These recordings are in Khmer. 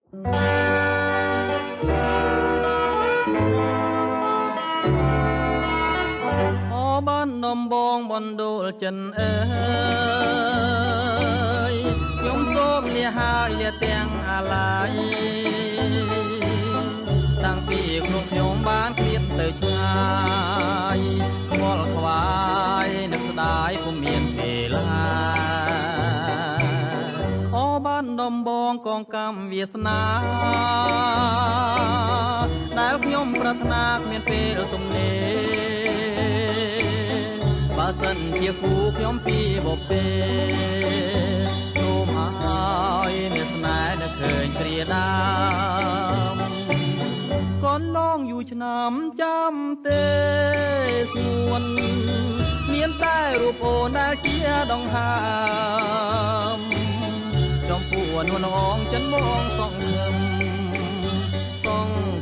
អូបាននំបងបណ្ដូលចិនអើយខ្ញុំសូមលាហើយលាទាំងអាឡាយតាំងពីខ្ញុំបានឃ្លាតទៅឆ្ងាយខ្វល់ខ្វាយនឹកស្ដាយពុំមានពេលណាអូបានដំបងកងកម្មវាសនាដែលខ្ញុំប្រាថ្នាគ្មានពេលទំនេរបើសិនជាគូខ្ញុំពីបបេសូមឲ្យមានស្នេហ៍នឹកឃើញគ្រាដើមកូនឡងយូរឆ្នាំចាំទេស្ងួនមានតែរូបអូនដែលជាដង្ហើមចំពោះនួនងចិនមកសង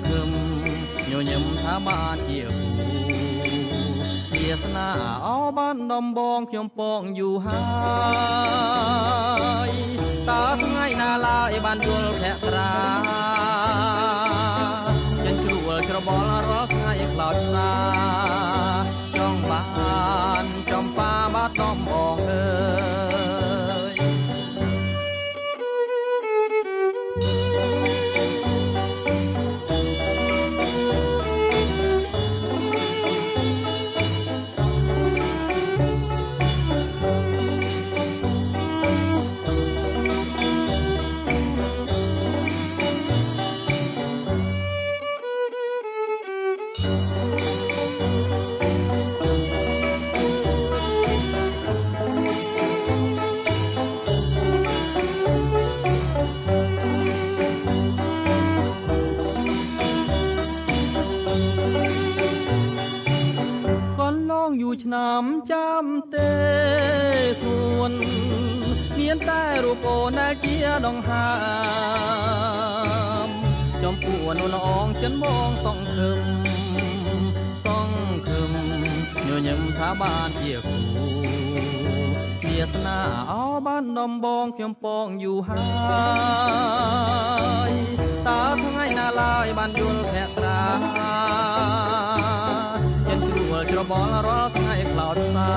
ខឹមញញឹមថាបានជាគូវាសនាអោបានដំបងខ្ញុំពងយូរហើយតើថ្ងៃណាឡើយបានយល់ភក្ត្រាចិនជ្រួលច្របល់រាល់ថ្ងៃខ្លោចផ្សាចង់បានចំប៉ាបាត់ដំបងអើយយូរឆ្នាំចាំទេស្ងួនមានតែរូបអូនដែលជាដង្ហើមចំពោះនួនអងចិនមកសងខឹមញញឹមថាបានជាគូវាសនាអោបានដំបងខ្ញុំពងយូរហើយតើថ្ងៃណាឡើយបានយល់ភក្ត្រាចិនជ្រួលច្របល់រាល់ថ្ងៃខ្លោចផ្សា